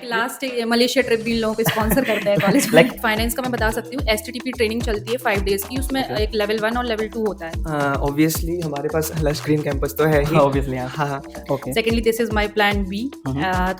Last Malaysia trip भी इन लोगों को स्पॉन्सर करता है कॉलेज में। फाइनेंस का मैं बता सकती हूँ, एसटीटीपी ट्रेनिंग चलती है 5 डेज की, उसमें एक लेवल 1 और लेवल 2 होता है। ऑब्वियसली हमारे पास लश ग्रीन कैंपस तो है ही। ऑब्वियसली हाँ। Okay. Secondly this is my plan B.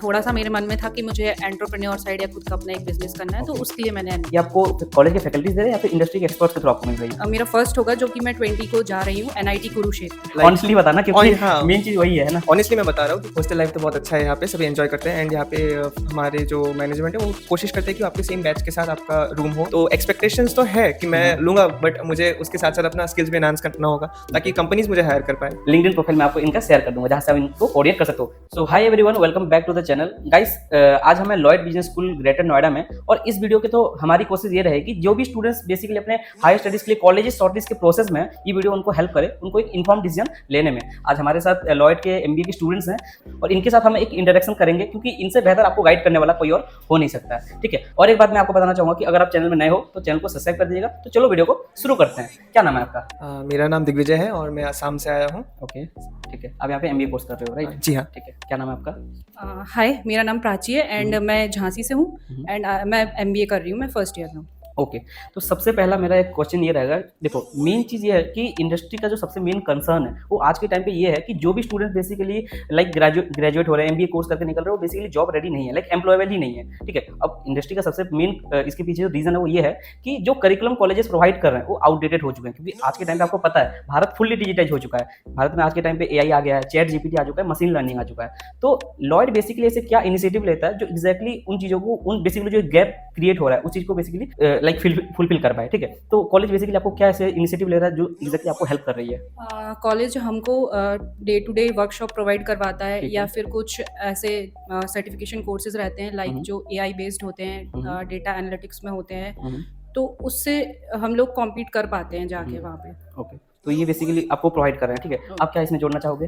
थोड़ा सा मेरे मन में था कि मुझे एंटरप्रेन्योर साइड या खुद का अपना एक बिजनेस करना है, तो उसके लिए मैंने ये आपको कॉलेज के फैकल्टीज दे रहे हैं या फिर इंडस्ट्री के एक्सपर्ट्स के थ्रू आपको मिल रही है? मेरा फर्स्ट होगा जो कि मैं 20 को जा रही हूँ एनआईटी कुरुक्षेत्र। ऑनेस्टली बताना क्योंकि हाँ। मेन चीज वही है ना। ऑनेस्टली मैं बता रहा हूँ कि हॉस्टल लाइफ तो बहुत अच्छा है, यहाँ पे सभी एंजॉय करते हैं एंड यहाँ पे हमारे जो मैनेजमेंट है वो कोशिश करते हैं कि आपके सेम बैच के साथ आपका रूम हो। तो एक्सपेक्टेशंस तो है कि मैं लूँगा, बट मुझे उसके साथ साथ अपना स्किल्स भी एनहांस करना होगा ताकि कंपनीज मुझे हायर कर पाए। लिंक्डइन प्रोफाइल में आपको इनका शेयर कर दूंगा जहाँ से आप इनको कोऑर्डिनेट कर सकते हो। So hi everyone, welcome back to the channel guys. आज हमें Lloyd business school greater Noida में, और इस वीडियो के तो हमारी कोशिश ये रहेगी जो भी स्टूडेंट्स बेसिकली अपने हायर स्टडीज के लिए कॉलेजेस शॉर्टलिस्ट के प्रोसेस में ये वीडियो उनको हेल्प करे, उनको एक इन्फॉर्म डिसीजन लेने में। आज हमारे साथ लॉयड के एमबीए के स्टूडेंट्स हैं और इनके साथ हम एक इंटरेक्शन करेंगे क्योंकि इनसे बेहतर आपको गाइड करने वाला कोई और हो नहीं सकता है, ठीक है। और एक बात मैं आपको बताना चाहूंगा कि अगर आप चैनल में नए हो तो चैनल को सब्सक्राइब कर दीजिएगा। तो चलो वीडियो को शुरू करते हैं। क्या नाम है आपका? मेरा नाम दिग्विजय है और मैं आसाम से आया हूँ। ओके, ठीक है। आप यहाँ पे एमबीए कोर्स कर रहे हो, राइट? जी हाँ। ठीक है। क्या नाम है आपका? हाय, मेरा नाम प्राची है एंड मैं झांसी से हूँ एंड मैं एमबीए कर रही हूँ, मैं फर्स्ट ईयर में हूँ। ओके तो सबसे पहला मेरा एक क्वेश्चन ये रहेगा, देखो मेन चीज़ ये है कि इंडस्ट्री का जो सबसे मेन कंसर्न है वो आज के टाइम पे ये है कि जो भी स्टूडेंट बेसिकली लाइक ग्रेजुएट हो रहे हैं, एमबीए कोर्स करके निकल रहे हो, बेसिकली जॉब रेडी नहीं है, लाइक एम्प्लॉयबल ही नहीं है, ठीक है। अब इंडस्ट्री का सबसे मेन इसके पीछे जो रीजन है वो ये है कि जो करिकुलम कॉलेजेस प्रोवाइड कर रहे हैं वो आउटडेटेड हो चुके हैं, क्योंकि आज के टाइम पे आपको पता है भारत फुल्ली डिजिटाइज हो चुका है। भारत में आज के टाइम पे एआई आ गया है, चैट जीपीटी आ चुका है, मशीन लर्निंग आ चुका है। तो लॉयड बेसिकली ऐसे क्या इनिशिएटिव लेता है जो एक्जैक्टली उन चीज़ों को, उन बेसिकली जो गैप क्रिएट हो रहा है उस चीज़ को बेसिकली लाइक फुलफिल कर पाए, ठीक है। तो कॉलेज बेसिकली आपको क्या ऐसे इनिशिएटिव ले रहा है जो एग्जैक्टली आपको हेल्प कर रही है? कॉलेज हमको day to day workshop provide करवाता है या फिर कुछ ऐसे सर्टिफिकेशन कोर्सेज रहते हैं लाइक जो एआई बेस्ड होते हैं, डेटा एनालिटिक्स में होते हैं, तो उससे हम लोग कॉम्पीट कर पाते हैं जाके वहाँ पे। ओके, तो ये बेसिकली आपको प्रोवाइड कर रहे हैं, ठीक है। आप क्या इसमें जोड़ना चाहोगे?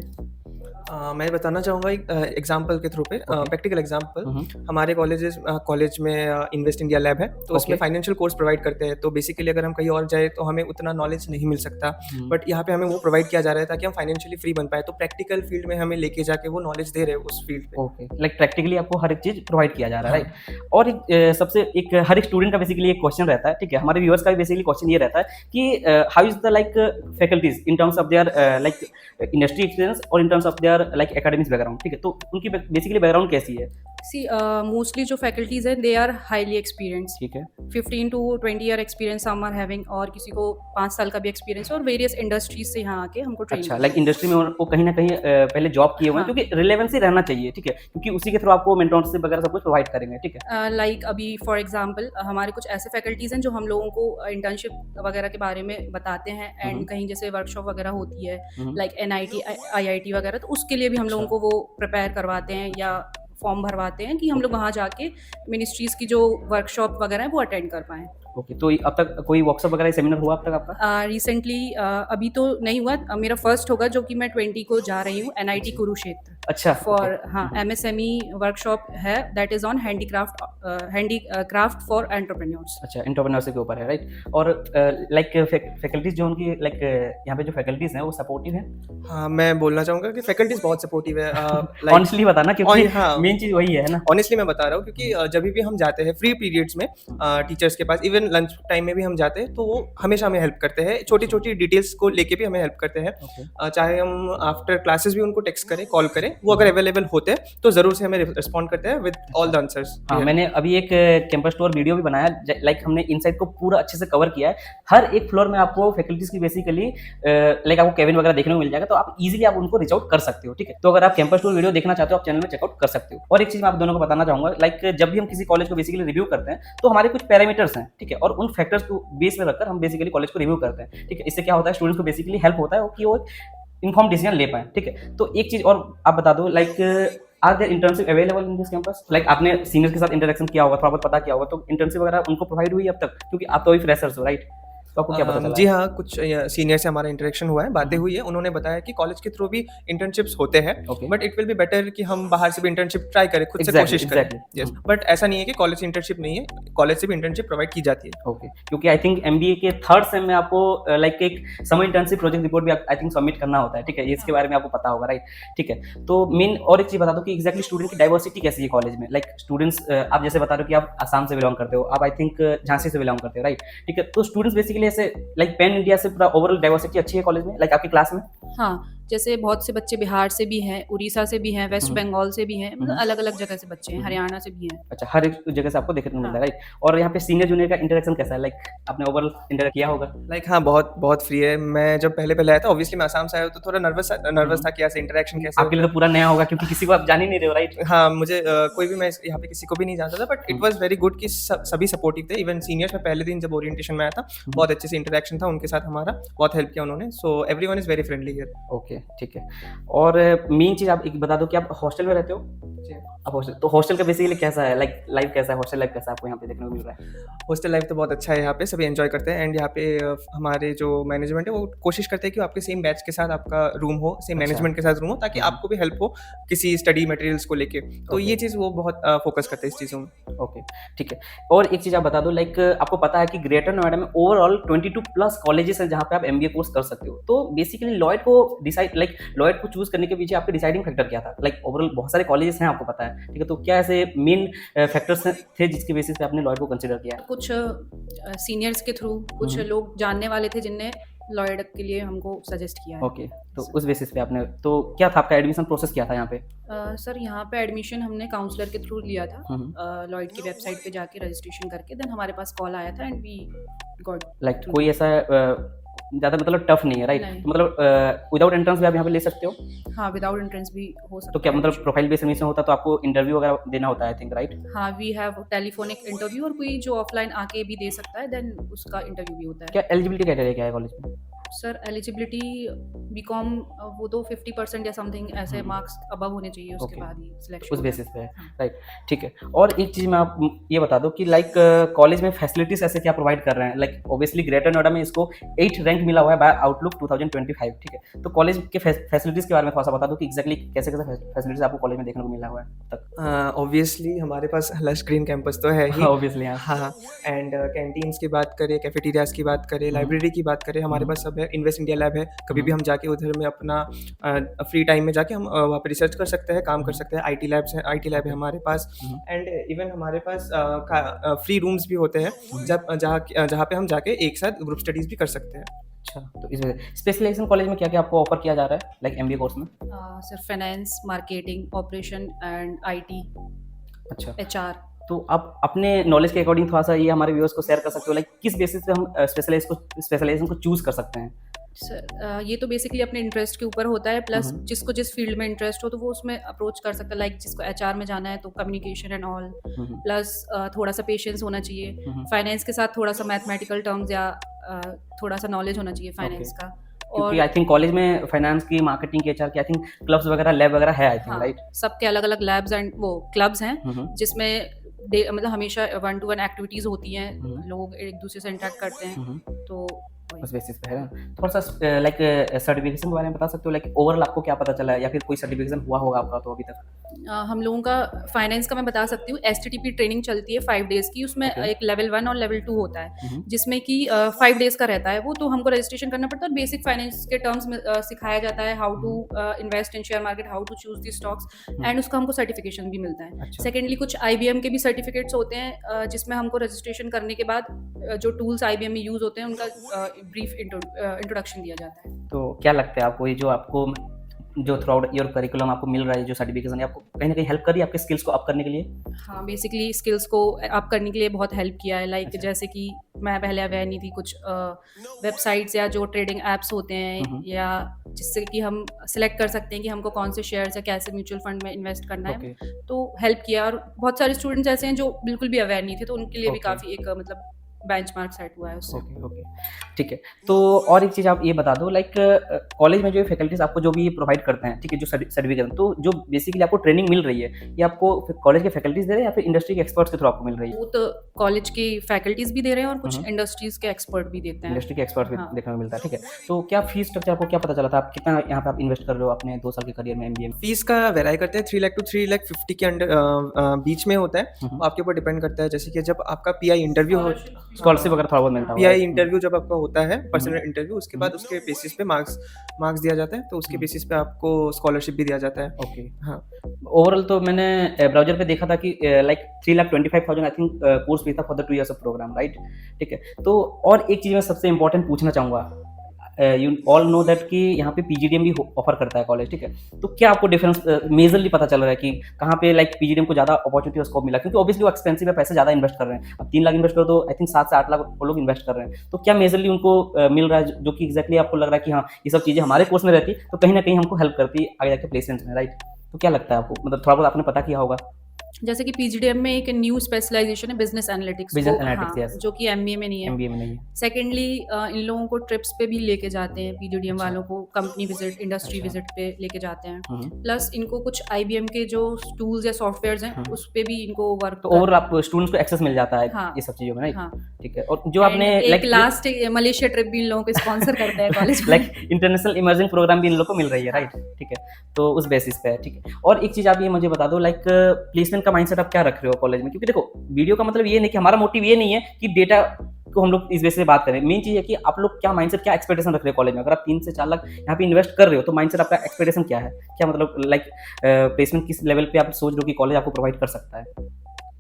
मैं बताना चाहूँगा एक एग्जाम्पल के थ्रू पे, प्रैक्टिकल एग्जाम्पल। हमारे कॉलेज में इन्वेस्ट इंडिया लैब है, तो उसमें फाइनेंशियल कोर्स प्रोवाइड करते हैं। तो बेसिकली अगर हम कहीं और जाए तो हमें उतना नॉलेज नहीं मिल सकता, बट यहाँ पे हमें वो प्रोवाइड किया जा रहा है ताकि हम फाइनेंशियली फ्री बन पाए। तो प्रैक्टिकल फील्ड में हमें लेके जाके वो नॉलेज दे रहे हैं उस फील्ड पे। ओके, लाइक प्रैक्टिकली आपको हर एक चीज़ प्रोवाइड किया जा रहा है, राइट। और सबसे एक हर एक स्टूडेंट का बेसिकली एक क्वेश्चन रहता है, ठीक है, हमारे व्यूअर्स का भी बेसिकली क्वेश्चन ये रहता है कि how is the like faculties in terms of their like industry experience और in terms of their like academics background, ठीक है। तो उनकी बेसिकली बैकग्राउंड कैसी है? मोस्टली जो फैकल्टीज हैं दे आर हाईली एक्सपीरियंस, ठीक है। 15 to 20 year experience some are having, और किसी को 5 साल का भी एक्सपीरियंस, और वेरियस इंडस्ट्रीज से यहाँ आके हमको ट्रेन। अच्छा, लाइक इंडस्ट्री में वो कहीं ना कहीं पहले जॉब किए हुए हैं, क्योंकि रिलेवेंसी रहना चाहिए, ठीक है, क्योंकि उसी के थ्रू आपको मेंटरशिप वगैरह सब कुछ प्रोवाइड करेंगे, ठीक है। लाइक अभी फॉर एग्जांपल हमारे कुछ ऐसे फैकल्टीज हैं जो हम लोगों को इंटर्नशिप वगैरह के बारे में बताते हैं एंड कहीं जैसे वर्कशॉप वगैरह होती है लाइक एनआईटी आईआईटी वगैरह, तो उसके लिए भी हम लोगों को वो प्रिपेयर करवाते हैं या फॉर्म भरवाते हैं कि हम लोग वहाँ जाके मिनिस्ट्रीज की जो वर्कशॉप वगैरह है वो अटेंड कर पाएँ। ओके, तो अब तक कोई वर्कशॉप वगैरह सेमिनार हुआ अब तक आपका? रिसेंटली अभी तो नहीं हुआ, मेरा फर्स्ट होगा जो कि मैं 20 को जा रही हूँ एनआईटी कुरुक्षेत्र। अच्छा, फॉर हाँ एमएसएमई वर्कशॉप है, that is on handicraft for entrepreneurs. अच्छा, एंटरप्रेन्योरशिप के ऊपर है, राइट। और लाइक फैकल्टीज जो उनकी लाइक यहाँ पे जो फैकल्टीज हैं वो सपोर्टिव हैं? हाँ, मैं बोलना चाहूँगा कि फैकल्टीज बहुत सपोर्टिव है। ऑनेस्टली बताना क्योंकि मेन चीज़ वही है ना। ऑनेस्टली मैं बता रहा हूँ क्योंकि जब भी हम जाते हैं फ्री पीरियड्स में टीचर्स के पास, इवन लंच टाइम में भी हम जाते हैं, तो वो हमेशा हमें हेल्प करते हैं, छोटी छोटी डिटेल्स को लेके भी हमें हेल्प करते हैं। चाहे हम आफ्टर क्लासेस भी उनको टेक्स्ट करें, कॉल करें, वो अगर अवेलेबल होते हैं तो जरूर से हमें रिस्पॉन्ड करते हैं विद ऑल द आंसर्स। हाँ, मैंने अभी एक कैंपस टूर वीडियो भी बनाया, लाइक हमने इनसाइड को पूरा अच्छे से कवर किया है। हर एक फ्लोर में आपको फैकल्टीज की बेसिकली लाइक आपको केबिन वगैरह देखने को मिल जाएगा, तो आप इजीली आप उनको रीच आउट कर सकते हो, ठीक है। तो अगर आप कैंपस टूर वीडियो देखना चाहते हो आप चैनल में चेकआउट कर सकते हो। और एक चीज मैं आप दोनों को बताना चाहूंगा, लाइक जब भी हम किसी कॉलेज को बेसिकली रिव्यू करते हैं तो हमारे कुछ पैरामीटर्स हैं, ठीक है, और उन फैक्टर्स को बेस में रखकर हम बेसिकली कॉलेज को रिव्यू करते हैं, ठीक है। इससे क्या होता है, स्टूडेंट्स को बेसिकली हेल्प होता है कि वो इन्फॉर्म डिसीजन ले पाए, ठीक है। तो एक चीज और आप बता दो, like are there internship available in this campus? Like आपने सीनियर के साथ इंटरेक्शन किया होगा, थोड़ा बहुत पता किया होगा, तो इंटर्नशिप वगैरह उनको प्रोवाइड हुई अब तक, क्योंकि आप तो अभी फ्रेशर्स हो, राइट? तो आपको क्या पता चला जी है? हाँ, कुछ सीनियर से हमारा इंटरेक्शन हुआ है, बातें हुई है। उन्होंने बताया कि कॉलेज के थ्रू भी इंटर्नशिप्स होते हैं, okay. But it will be better कि हम बाहर से भी इंटर्नशिप ट्राई करें, खुद से एग्जैक्टली कोशिश करें। एग्जैक्टली। यस, बट ऐसा नहीं है कि कॉलेज से इंटर्नशिप नहीं है, कॉलेज से भी इंटर्नशिप प्रोवाइड की जाती है। ओके, क्योंकि आई थिंक एमबीए के थर्ड सेम में आपको लाइक एक समर इंटर्नशिप प्रोजेक्ट रिपोर्ट भी आई थिंक सबमिट करना होता है, ठीक है, इसके बारे में आपको पता होगा, राइट? ठीक है, तो मेन और एक चीज बता दो कि एग्जैक्टली स्टूडेंट की डाइवर्सिटी कैसी है कॉलेज में, लाइक स्टूडेंट्स आप जैसे बता रहे हो कि आप आसाम से बिलोंग करते हो, आप आई थिंक झांसी से बिलोंग करते हो, राइट? ठीक है, तो स्टूडेंट्स बेसिकली ऐसे लाइक पैन इंडिया से पूरा ओवरऑल डाइवर्सिटी अच्छी है कॉलेज में, लाइक आपकी क्लास में? हाँ, जैसे बहुत से बच्चे बिहार से भी हैं, उड़ीसा से भी हैं, वेस्ट बंगाल से भी हैं, मतलब अलग-अलग जगह से बच्चे हैं, हरियाणा से भी हैं। अच्छा, हर एक जगह से आपको देखने को मिल रहा है, हाँ। राइट? और यहाँ पे सीनियर जूनियर का इंटरेक्शन कैसा है, लाइक आपने ओवरऑल इंटरेक्ट किया होगा? लाइक हाँ, बहुत बहुत फ्री है। मैं जब पहले आया था, ऑब्वियसली मैं आसाम से आया हूँ, तो थोड़ा नर्वस था कि ऐसे इंटरेक्शन कैसे आपके लिए होगा। तो पूरा नया होगा क्योंकि किसी को आप जान ही नहीं रहे हो, राइट? हाँ, मुझे कोई भी मैं यहाँ पे किसी को भी नहीं जानता था, but it was very good कि सभी सपोर्टिव थे। इवन सीनियर्स में पहले दिन जब ओरिएंटेशन में आया था, बहुत अच्छे से इंटरेक्शन था उनके साथ हमारा, बहुत हेल्प किया उन्होंने। So everyone is very friendly here. Okay, ठीक है। और मेन चीज़ आप एक बता दो कि आप हॉस्टल में रहते हो? आप हॉस्टल, तो हॉस्टल का बेसिकली कैसा है, लाइक लाइफ कैसा है, हॉस्टल लाइफ कैसा है आपको यहाँ पे देखने को मिल रहा है? हॉस्टल लाइफ तो बहुत अच्छा है यहाँ पे, सभी एंजॉय करते हैं। एंड यहाँ पे हमारे जो मैनेजमेंट है वो कोशिश करते हैं कि आपके सेम बैच के साथ आपका रूम हो, सेम मैनेजमेंट के साथ रूम हो, ताकि आपको भी हेल्प हो किसी स्टडी मटेरियल्स को लेके। तो ये चीज़ वो बहुत फोकस करते हैं इस चीज़ों में। ओके, ठीक है। और एक चीज़ आप बता दो, लाइक आपको पता है कि ग्रेटर नोएडा में ओवरऑल 22 प्लस कॉलेजेस हैं जहाँ पे आप एमबीए कोर्स कर सकते हो। तो बेसिकली लॉयड को लॉयड को चूज करने के पीछे आपके डिसाइडिंग फैक्टर क्या था? लाइक ओवरऑल बहुत सारे कॉलेजेस हैं आपको पता है, ठीक है, तो क्या ऐसे मेन फैक्टर्स थे जिसके बेसिस पे आपने लॉयड को कंसिडर किया? कुछ सीनियर्स के थ्रू कुछ लोग जानने वाले थे जिनने लॉयड के लिए हमको सजेस्ट किया है। ओके, तो उस बेसिस पे आपने, तो क्या था आपका एडमिशन प्रोसेस क्या था यहाँ पे? सर यहाँ पे एडमिशन हमने काउंसलर के थ्रू लिया था, लॉयड की वेबसाइट पे जाके रजिस्ट्रेशन करके, देन हमारे पास कॉल आया था एंड वी गॉट। लाइक कोई ऐसा ज़्यादा मतलब टफ नहीं है, राइट? नहीं। मतलब विदाउट एंट्रेंस भी आप यहाँ पे ले सकते हो? हाँ, विदाउट एंट्रेंस भी हो सकता तो क्या है। मतलब प्रोफाइल बेस्ड एडमिशन होता है तो आपको इंटरव्यू वगैरह देना होता है, आई थिंक, राइट? हाँ, वी हैव टेलीफोनिक इंटरव्यू, और कोई जो ऑफलाइन आके भी दे सकता है, देन उसका इंटरव्यू भी होता है। क्या एलिजिबिलिटी क्राइटेरिया क्या है कॉलेज में? सर एलिजिबिलिटी बीकॉम वो तो 50% या समथिंग ऐसे मार्क्स अबव होने चाहिए, उसके Okay. बाद ही उस सिलेक्शन। बेसिस पे है, हाँ। राइट? ठीक है। और एक चीज़ मैं आप ये बता दो कि लाइक कॉलेज में फैसिलिटीज ऐसे क्या प्रोवाइड कर रहे हैं? लाइक ऑब्वियसली ग्रेटर नोएडा में इसको 8 रैंक मिला हुआ है बाय आउटलुक 2025, ठीक है, तो कॉलेज के फैसिलिटीज के बारे में थोड़ा सा बता दो कि एग्जैक्टली कैसे कैसे फैसिलिटीज आपको कॉलेज में देखने को मिला हुआ है अब तक? ऑब्वियसली हमारे पास लश ग्रीन कैंपस तो है ही। ऑब्वियसली हाँ। हाँ, एंड कैंटीन्स की बात करें, कैफेटेरियाज की बात करें, लाइब्रेरी की बात करें, हमारे पास सब है। इन्वेस्ट इंडिया लैब है, कभी भी हम जाके उधर में अपना फ्री टाइम में जाके हम वहाँ पे रिसर्च कर सकते हैं, काम कर सकते हैं। आईटी लैब है हमारे पास। एंड इवन हमारे पास फ्री रूम्स भी होते हैं, जहाँ पे हम जाके एक साथ ग्रुप स्टडीज भी कर सकते हैं। अच्छा, तो इस स्पेशलाइजेशन कॉलेज में क्या क्या आपको ऑफर किया जा रहा है, लाइक एमबीए कोर्स में? Sir finance, marketing, operation and IT, अच्छा, एचआर। तो आप अपने नॉलेज के अकॉर्डिंग थोड़ा सा ये हमारे व्यूअर्स को शेयर कर सकते हो, लाइक किस बेसिस पे हम स्पेशलाइजेशन को चूज कर सकते हैं? सर ये तो बेसिकली अपने इंटरेस्ट के ऊपर होता है, प्लस जिसको जिस फील्ड में इंटरेस्ट हो तो वो उसमें अप्रोच कर सकता है। लाइक जिसको एचआर में जाना है तो कम्युनिकेशन एंड ऑल, प्लस थोड़ा सा पेशेंस होना चाहिए। फाइनेंस के साथ थोड़ा सा मैथमेटिकल टर्म्स या थोड़ा सा नॉलेज होना चाहिए फाइनेंस का। क्योंकि आई थिंक कॉलेज में फाइनेंस की, मार्केटिंग की, एचआर की, आई थिंक क्लब्स वगैरह, लैब वगैरह है, आई थिंक, हाँ, राइट? सबके अलग अलग लैब्स एंड वो क्लब्स हैं जिसमें मतलब हमेशा 1-to-1 एक्टिविटीज होती हैं, लोग एक दूसरे से इंटरेक्ट करते हैं, तो उस बेसिस पे है ना। थोड़ा सा लाइक सर्टिफिकेशन के बारे में बता सकते हो, लाइक ओवरऑल आपको क्या पता चला है या फिर कोई सर्टिफिकेशन हुआ होगा आपका तो अभी तक? हम लोगों का फाइनेंस का मैं बता सकती हूँ, एसटीटीपी ट्रेनिंग चलती है 5 डेज़ की, उसमें एक लेवल 1 और लेवल 2 होता है, जिसमें कि 5 डेज़ का रहता है वो, तो हमको रजिस्ट्रेशन करना पड़ता है। बेसिक फाइनेंस के टर्म्स में सिखाया जाता है, how to invest in share market, how to choose the stocks, and उसका हमको सर्टिफिकेशन भी मिलता है। अच्छा। सेकेंडली कुछ IBM के भी सर्टिफिकेट्स होते हैं, जिसमें हमको रजिस्ट्रेशन करने के बाद जो टूल्स IBM में यूज़ होते हैं उनका ब्रीफ इंट्रोडक्शन दिया जाता है। तो क्या लगता है आपको, ये जो आपको जो थ्रू आउट योर करिकुलम आपको मिल रहा है, जो सर्टिफिकेशन है, आपको कहीं ना कहीं हेल्प करी आपके स्किल्स को अप करने के लिए? हाँ, बेसिकली स्किल्स को अप करने के लिए बहुत हेल्प किया है। लाइक जैसे कि मैं पहले अवेयर नहीं थी, कुछ वेबसाइट्स या जो ट्रेडिंग एप्स होते हैं, या जिससे कि हम सिलेक्ट कर सकते हैं कि हमको कौन से शेयर्स या कैसे म्यूचुअल फंड में इन्वेस्ट करना है, तो हेल्प किया। और बहुत सारे स्टूडेंट्स ऐसे हैं जो बिल्कुल भी अवेयर नहीं थे, तो उनके लिए भी काफ़ी एक मतलब बेंचमार्क सेट हुआ है उससे। ओके ओके, ठीक है। तो और एक चीज़ आप ये बता दो, लाइक कॉलेज में जो फैकल्टीज आपको जो भी प्रोवाइड करते हैं, ठीक है, जो सर्टिफिकेट, तो जो बेसिकली आपको ट्रेनिंग मिल रही है, ये आपको कॉलेज के फैकल्टीज दे रहे हैं या फिर इंडस्ट्री के एक्सपर्ट्स के थ्रू आपको मिल रही है? वो तो कॉलेज की फैकल्टीज भी दे रहे हैं और कुछ हम्म। इंडस्ट्रीज के एक्सपर्ट भी देते हैं। इंडस्ट्री के एक्सपर्ट भी हाँ। देखने को मिलता है, ठीक है। तो क्या फीस स्ट्रक्चर आपको क्या पता चला था, आप कितना यहाँ पे आप इन्वेस्ट कर रहे हो अपने 2 साल के करियर में एमबीए में? फीस का वेराई करते हैं 3 लाख टू 3 लाख 50 के अंडर बीच में होता है। वो आपके ऊपर डिपेंड करता है, जैसे कि जब आपका पीआई इंटरव्यू हो, स्कॉलरशिप वगैरह थोड़ा बहुत मिलता है? पीआई इंटरव्यू जब आपका होता है, पर्सनल इंटरव्यू, उसके बाद उसके बेसिस पे मार्क्स दिया जाता है, तो उसके बेसिस पे आपको स्कॉलरशिप भी दिया जाता है। ओके। हाँ। ओवरऑल तो मैंने ब्राउज़र पे देखा था कि like 3,25,000 I think course fees था for the 2 years of programme, right? ठीक है। तो और एक चीज़ मैं सबसे इम्पोर्टेंट पूछना चाहूँगा, यू ऑल नो दैट कि यहाँ पे पीजीडीएम भी ऑफर करता है कॉलेज, ठीक है। तो क्या आपको डिफरेंस मेजरली पता चल रहा है कि कहाँ पे लाइक पीजीडीएम को ज़्यादा अपॉर्चुनिटी और स्कोप मिला? क्योंकि ऑब्वियसली वो एक्सपेंसिव है, पैसे ज़्यादा इन्वेस्ट कर रहे हैं। अब 3 लाख इन्वेस्ट करो तो आई थिंक 7 से 8 लाख वो लोग इन्वेस्ट कर रहे हैं। तो क्या मेजरली उनको मिल रहा है जो कि एग्जैक्टली आपको लग रहा है कि हाँ, ये सब चीज़ें हमारे कोर्स में रहती तो कहीं ना कहीं हमको हेल्प करती आगे जाके प्लेसमेंट्स में, राइट? तो क्या लगता है आपको, मतलब थोड़ा बहुत आपने पता किया होगा? जैसे कि पीजीडीएम में एक न्यू स्पेशलाइजेशन है business analytics, Business analytics, yes. जो कि एमबीए में नहीं है। एमबीए में नहीं है। सेकेंडली इन लोगों को ट्रिप्स पे भी लेके जाते हैं, पीजीडीएम वालों को कंपनी विजिट, इंडस्ट्री अच्छा। विजिट पे लेके जाते हैं। हम्म। प्लस इनको कुछ आईबीएम के जो टूल्स या सॉफ्टवेयर्स हैं उस पे भी इनको वर्क तो ओवरऑल आप स्टूडेंट्स को एक्सेस मिल जाता है हाँ। ये सब चीज़ों में, राइट? हाँ। ठीक है। और जो आपने एक लाइक लास्ट मलेशिया ट्रिप भी इन लोगों को स्पॉन्सर करता है कॉलेज में। लाइक इंटरनेशनल इमर्जिंग प्रोग्राम भी इन लोग को मिल रही है, राइट? ठीक है। तो उस बेसिस पे है, ठीक है। और एक चीज़ आप ये मुझे बता दो, लाइक प्लेसमेंट का माइंडसेट आप क्या रख रहे हो कॉलेज में? क्योंकि देखो वीडियो का मतलब ये नहीं कि हमारा मोटिव ये नहीं है कि डेटा को हम लोग इस बेस से बात करें। मेन चीज़ है कि आप लोग क्या माइंडसेट, क्या एक्सपेक्टेशन रख रहे हो कॉलेज में। अगर आप 3 से 4 लाख यहाँ पे इन्वेस्ट कर रहे हो तो माइंडसेट आपका एक्सपेक्टेशन क्या है? क्या मतलब लाइक प्लेसमेंट किस लेवल पे आप सोच रहे हो कि कॉलेज आपको प्रोवाइड कर सकता है?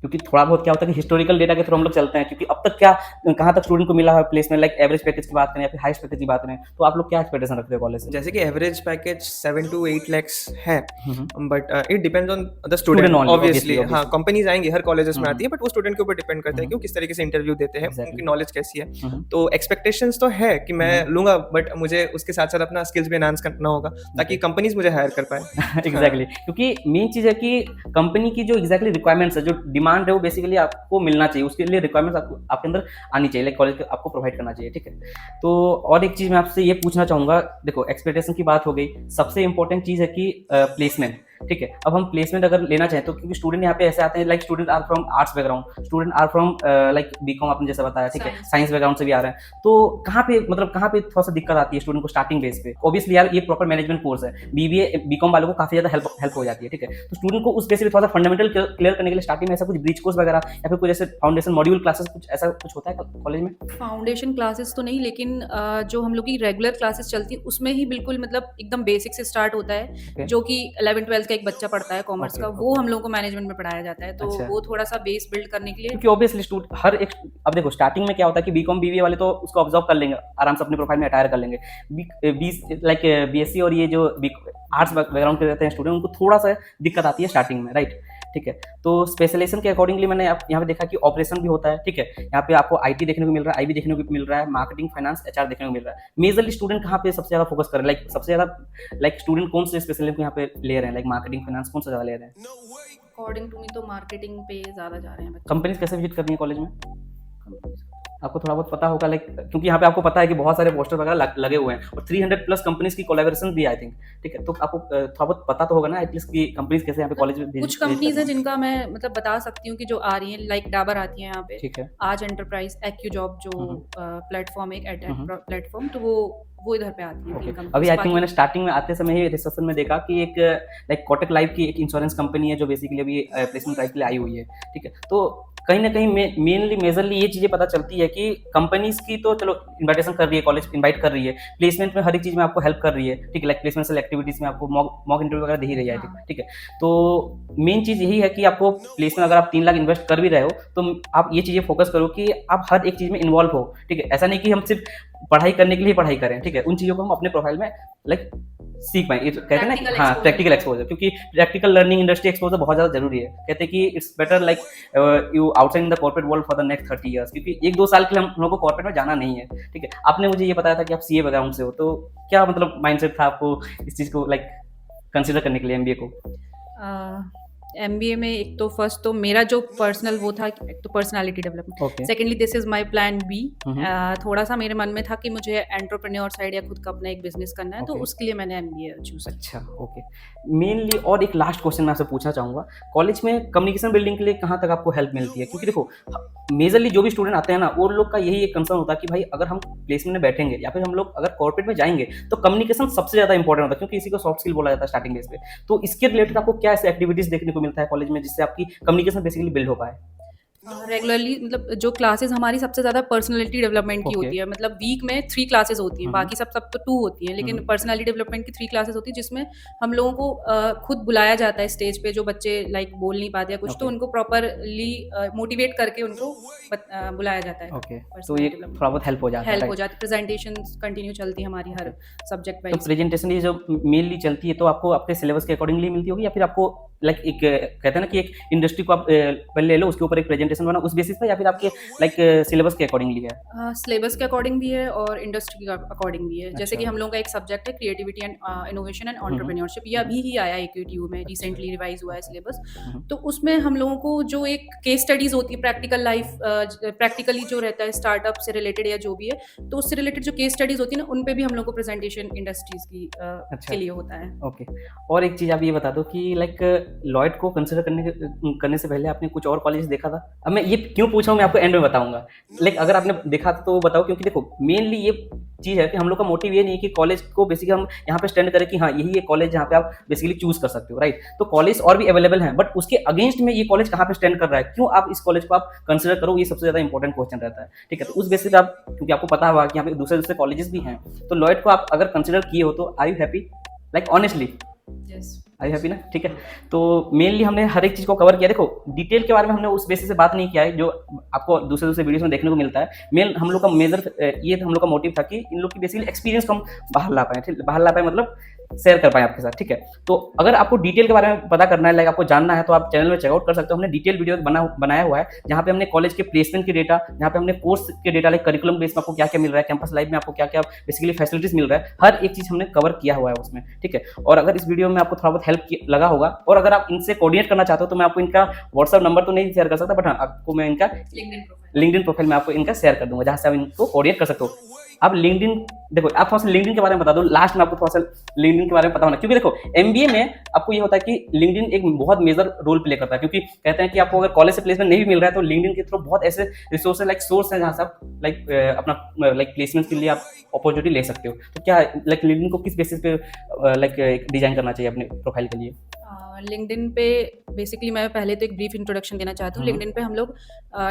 क्योंकि थोड़ा बहुत क्या होता है कि हिस्टोरिकल डेटा के थ्रू हम लोग चलते हैं, क्योंकि अब तक क्या कहाँ तक स्टूडेंट को मिला है प्लेसमेंट, लाइक एवरेज पैकेज की बात करें या फिर हाईएस्ट पैकेज की बात करें, तो आप लोग क्या एक्सपेक्टेशन रखते हो कॉलेज से? जैसे कि एवरेज पैकेज 7 to 8 lakhs है, hmm. But it depends on the Student student only, obviously. obviously. हाँ, कंपनीज आएंगी हर कॉलेजेस में आती है, बट वो स्टूडेंट के ऊपर डिपेंड करता है कि वो किस तरीके से इंटरव्यू देते हैं, Exactly. उनकी नॉलेज कैसी है। हम्म। तो एक्सपेक्टेशंस तो है कि मैं लूंगा, बट मुझे उसके साथ साथ अपना स्किल्स भी एनहांस करना होगा ताकि कंपनीज मुझे हायर कर पाए। एग्जैक्टली क्योंकि मेन चीज़ है कि कंपनी की जो एग्जैक्टली रिक्वायरमेंट्स है, जो डिमांड है, वो बेसिकली आपको मिलना चाहिए। उसके लिए रिक्वायरमेंट्स आपके अंदर आनी चाहिए, लाइक कॉलेज आपको प्रोवाइड करना चाहिए, ठीक है। तो और एक चीज़ मैं आपसे ये पूछना चाहूँगा, देखो एक्सपेक्टेशन की बात हो गई, सबसे इंपॉर्टेंट चीज़ है कि प्लेसमेंट, ठीक है। अब हम प्लेसमेंट अगर लेना चाहें तो, क्योंकि स्टूडेंट यहाँ पे ऐसे आते हैं, like student are from arts background, student are from like BCom, आपने जैसा बताया, ठीक है, साइंस बैकग्राउंड से भी आ रहे हैं। तो कहाँ पे थोड़ा सा दिक्कत आती है स्टूडेंट को स्टार्टिंग बेस पे? ऑब्वियसली यार ये प्रॉपर मैनेजमेंट कोर्स है, बीबीए बीकॉम वालों को काफी ज्यादा हेल्प हो जाती है, ठीक है। तो स्टूडेंट को उस बेस पे थोड़ा सा फंडामेंटल क्लियर करने के लिए स्टार्टिंग में ऐसा कुछ ब्रीच कोर्स वगैरह या फिर कुछ ऐसे फाउंडेशन मॉड्यूल क्लासेस कुछ ऐसा कुछ होता है कॉलेज में? फाउंडेशन क्लासेस तो नहीं, लेकिन जो हम लोग की रेगुलर क्लासेस चलती है उसमें ही बिल्कुल मतलब एकदम बेसिक से स्टार्ट होता है, Okay. जो कि 11th-12th का एक बच्चा पढ़ता है कॉमर्स Okay, का, वो हम लोग को मैनेजमेंट में पढ़ाया जाता है। तो अच्छा। वो थोड़ा सा बेस बिल्ड करने के लिए क्योंकि ऑब्वियसली हर एक, अब देखो स्टार्टिंग में क्या होता है कि बीकॉम बीबीए वाले तो उसको ऑब्जर्व कर लेंगे, आराम से अपने प्रोफाइल में अटायर कर लेंगे। लाइक बीएससी और ये जो आर्ट्स बैकग्राउंड के रहते हैं स्टूडेंट, उनको थोड़ा सा दिक्कत आती है स्टार्टिंग में, राइट? ठीक है। तो स्पेशलाइजेशन के अकॉर्डिंगली मैंने यहाँ पे देखा कि ऑपरेशन भी होता है, ठीक है। यहाँ पे आपको आईटी देखने को मिल रहा है, आईबी देखने को मिल रहा है, मार्केटिंग, फाइनेंस, एचआर देखने को मिल रहा है। मेजरली स्टूडेंट कहाँ पे सबसे ज्यादा फोकस कर रहे हैं, लाइक सबसे ज्यादा लाइक स्टूडेंट कौन से स्पेशलिस्ट यहाँ पे ले रहे हैं, लाइक मार्केटिंग, फाइनेंस कौन सा ज्यादा ले रहे हैं? अकॉर्डिंग टू मी तो मार्केटिंग पे ज़्यादा जा रहे हैं बच्चे। कंपनीज कैसे विजिट करनी है कॉलेज में? आपको थोड़ा बहुत पता होगा, लाइक क्योंकि यहाँ पे आपको पता है कि बहुत सारे पोस्टर वगैरह लगे हुए हैं और 300+ कंपनीज की कोलैबोरेशन भी है, आई थिंक, ठीक है। तो आपको थोड़ा बहुत पता तो होगा ना एटलीस्ट कि कंपनीज कैसे यहाँ पे कॉलेज में कुछ कंपनीज है जिनका मैं मतलब बता सकती हूँ कि जो आ रही हैं, लाइक डाबर आती है यहाँ पे, ठीक है। आज एंटरप्राइज, एक्यू जॉब जो प्लेटफॉर्म है, एक प्लेटफॉर्म, तो वो इधर पे आती है। Okay. अभी आई थिंक मैंने स्टार्टिंग में आते समय ही रिसेप्शन में देखा कि एक लाइक कोटक लाइफ की एक इंश्योरेंस कंपनी है जो बेसिकली अभी प्लेसमेंट ड्राइव के लिए आई हुई है, ठीक है। तो कहीं ना कहीं मेनली मेजरली ये चीज़ें पता चलती है कि कंपनीज की तो चलो इन्विटेशन कर रही है, कॉलेज इन्वाइट कर रही है, प्लेसमेंट में हर एक चीज़ में आपको हेल्प कर रही है, ठीक है। लाइक प्लेसमेंट एक्टिविटीज़ में आपको मॉक इंटरव्यू वगैरह दे ही रही है, ठीक है। तो मेन चीज़ यही है कि आपको प्लेसमेंट अगर आप 3 लाख इन्वेस्ट कर भी रहे हो तो आप ये चीज़ें फोकस करो कि आप हर एक चीज़ में इन्वॉल्व हो, ठीक है। ऐसा नहीं कि हम सिर्फ पढ़ाई करने के लिए पढ़ाई करें, ठीक है। उन चीज़ों को हम अपने प्रोफाइल में लाइक सीख पाएं, कहते हैं ना कि हाँ प्रैक्टिकल एक्सपोजर, क्योंकि प्रैक्टिकल लर्निंग, इंडस्ट्री एक्सपोजर बहुत ज़्यादा जरूरी है। कहते हैं कि it's better like you outside in the corporate world for the next 30 years, क्योंकि 1-2 साल के लिए हम लोगों को कॉर्पोरेट में जाना नहीं है, ठीक है। आपने मुझे ये बताया था कि आप सीए बैकग्राउंड से हो, तो क्या मतलब माइंडसेट था आपको इस चीज़ को लाइक कंसिडर करने के लिए एमबीए को? एमबीए में एक तो फर्स्ट तो मेरा जो पर्सनल वो था, एक तो personality development, okay. Secondly this is my plan B. थोड़ा सा मेरे मन में था कि मुझे एंटरप्रेन्योर साइड या खुद का अपना एक बिजनेस करना है, तो Okay. उसके लिए मैंने एमबीए चूज किया। अच्छा, ओके। मेनली और एक लास्ट क्वेश्चन मैं आपसे पूछना चाहूँगा, कॉलेज में कम्युनिकेशन बिल्डिंग के लिए कहाँ तक आपको हेल्प मिलती है? क्योंकि देखो मेजरली जो भी स्टूडेंट आते हैं ना, वो लोग का यही एक कंसर्न होता है कि भाई अगर हम प्लेसमेंट में बैठेंगे या फिर हम लोग अगर कॉर्पोरेट में जाएंगे तो कम्युनिकेशन सबसे ज़्यादा इंपॉर्टेंट होता है, क्योंकि इसी को सॉफ्ट स्किल बोला जाता है स्टार्टिंग बेस पे। तो इसके रिलेटेड आपको क्या ऐसे एक्टिविटीज़ देखने को मिलता है कॉलेज में जिससे आपकी कम्युनिकेशन बेसिकली बिल्ड हो पाए? रेगुलरली मतलब जो क्लासेस हमारी सबसे ज़्यादा पर्सनालिटी डेवलपमेंट की Okay. होती है, मतलब वीक में 3 क्लासेस होती हैं, हम्म। बाकी सब सब तो 2 होती हैं, लेकिन हम्म। पर्सनालिटी डेवलपमेंट की 3 क्लासेस होती है, जिसमें हम लोगों को खुद बुलाया जाता है स्टेज पे, जो बच्चे लाइक बोल नहीं पाते या कुछ, तो Okay. उनको प्रॉपरली मोटिवेट करके उनको बुलाया जाता है। ओके, तो Personality ये development. थोड़ा बहुत हेल्प हो जाता है, हेल्प हो right? जाती है, प्रेजेंटेशन कंटिन्यू चलती है हमारी हर सब्जेक्ट तो वाइज। प्रेजेंटेशन ये जो मेनली चलती है तो आपको आपके सिलेबस के अकॉर्डिंगली मिलती होगी या फिर आपको लाइक एक कहते हैं ना कि एक इंडस्ट्री को आप पहले ले लो, उसके ऊपर एक प्रेजेंटेशन बना उस बेसिस पे, या फिर आपके लाइक सिलेबस के अकॉर्डिंगली है? सिलेबस के अकॉर्डिंग भी है और इंडस्ट्री के अकॉर्डिंग भी है। जैसे अच्छा। कि हम लोगों का एक सब्जेक्ट है creativity and innovation and entrepreneurship, ये अभी ही आया AQTU में, रिसेंटली रिवाइज हुआ है सिलेबस। तो उसमें हम लोगों को जो एक केस स्टडीज होती है, प्रैक्टिकल लाइफ, प्रैक्टिकली जो रहता है स्टार्टअप से रिलेटेड या जो भी है, तो उससे रिलेटेड जो केस स्टडीज होती है ना, उन पे भी हम लोग को प्रेजेंटेशन इंडस्ट्रीज की अच्छा। के लिए होता है। ओके। और एक चीज़ आप ये बता दो कि लाइक लॉयड को कंसिडर करने से पहले आपने कुछ और कॉलेज देखा था? अब मैं ये क्यों पूछा हूँ मैं आपको एंड में बताऊंगा, लाइक अगर आपने देखा था तो बताओ, क्योंकि देखो मेनली ये चीज़ है कि हम लोग का मोटिव ये नहीं है कि कॉलेज को बेसिकली हम यहाँ पे स्टैंड करें कि हाँ यही ये कॉलेज जहाँ पे आप बेसिकली चूज कर सकते हो, राइट? तो कॉलेज और भी अवेलेबल हैं, बट उसके अगेंस्ट में ये कॉलेज कहाँ पे स्टैंड कर रहा है, क्यों आप इस कॉलेज को आप कंसिडर करो, ये सबसे ज़्यादा इंपॉर्टेंट क्वेश्चन रहता है, ठीक है? तो उस बेसिस पे आप, क्योंकि आपको पता होगा कि यहाँ पे दूसरे दूसरे कॉलेजेस भी हैं, तो लॉयड को आप अगर कंसिडर किए हो तो are you happy, like honestly yes. I happy ना? ठीक है। तो मेनली हमने हर एक चीज़ को कवर किया। देखो डिटेल के बारे में हमने उस बेसिस से बात नहीं किया है जो आपको दूसरे दूसरे वीडियोस में देखने को मिलता है। मेन हम लोग का मेजर ये हम लोग का मोटिव था कि इन लोग की बेसिकली एक्सपीरियंस को हम बाहर ला पाएँ, ठीक? बाहर ला पाएँ मतलब शेयर कर पाएँ आपके साथ, ठीक है? तो अगर आपको डिटेल के बारे में पता करना है, लाइक आपको जानना है, तो आप चैनल में चेकआउट कर सकते हो। हमने डिटेल वीडियो बनाया हुआ है जहाँ पे हमने कॉलेज के प्लेसमेंट के डेटा, जहाँ पे हमने कोर्स के डेटा, लाइक करिकुलम बेस में आपको क्या क्या मिल रहा है, कैंपस लाइफ में आपको क्या क्या बेसिकली फैसिलिटीज मिल रहा है, हर एक चीज़ हमने कवर किया हुआ है उसमें, ठीक है? और अगर इस वीडियो में आपको थोड़ा बहुत हेल्प लगा होगा, और अगर आप इनसे कोऑर्डिनेट करना चाहते हो, तो मैं आपको इनका व्हाट्सएप नंबर तो नहीं शेयर कर सकता, बट हाँ आपको मैं इनका लिंक्डइन प्रोफाइल में आपको इनका शेयर कर दूंगा, जहाँ से आप इनको कोऑर्डिनेट कर सकते हो। आप लिंक्डइन देखो, आप थोड़ा सा लिंक्डइन के बारे में बता दो, लास्ट में आपको थोड़ा सा लिंक्डइन के बारे में पता होना, क्योंकि देखो एमबीए में आपको ये होता है कि लिंक्डइन एक बहुत मेजर रोल प्ले करता है, क्योंकि कहते हैं कि आपको अगर कॉलेज से प्लेसमेंट नहीं भी मिल रहा है तो लिंक्डइन के थ्रू बहुत ऐसे रिसोर्स लाइक सोर्स है जहाँ से आप लाइक अपना लाइक प्लेसमेंट के लिए आप अपॉर्चुनिटी ले सकते हो। तो क्या लाइक लिंक्डइन को किस बेसिस पे लाइक डिजाइन करना चाहिए अपने प्रोफाइल के लिए? लिंक्डइन पे बेसिकली मैं पहले तो एक ब्रीफ इंट्रोडक्शन देना चाहती हूँ। लिंक्डइन पे हम लोग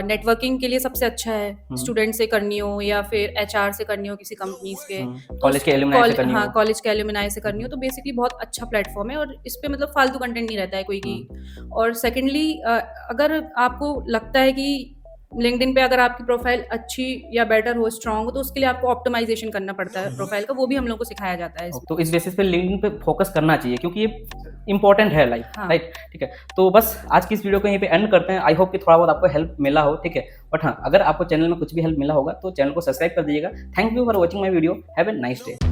नेटवर्किंग के लिए सबसे अच्छा है, स्टूडेंट से करनी हो या फिर HR से करनी हो किसी कंपनीज के, कॉलेज के एलुमनाई से करनी हो। हाँ कॉलेज के एलुमनाई से करनी हो, तो बेसिकली बहुत अच्छा प्लेटफॉर्म है और इस पे मतलब फालतू कंटेंट नहीं रहता है कोई की। और सेकेंडली अगर आपको लगता है कि लिंक्डइन पे अगर आपकी प्रोफाइल अच्छी या बेटर हो, स्ट्रांग हो, तो उसके लिए आपको ऑप्टिमाइजेशन करना पड़ता है प्रोफाइल का, वो भी हम लोग को सिखाया जाता है। तो इस बेसिस पे लिंक्डइन पे फोकस करना चाहिए क्योंकि ये इंपॉर्टेंट है लाइक, राइट? ठीक है, तो बस आज की इस वीडियो को यहीं पे एंड करते हैं। आई होप कि थोड़ा बहुत आपको हेल्प मिला हो, ठीक है? बट हाँ, अगर आपको चैनल में कुछ भी हेल्प मिला होगा तो चैनल को सब्सक्राइब कर दीजिएगा। Thank you for watching my video. Have a nice day.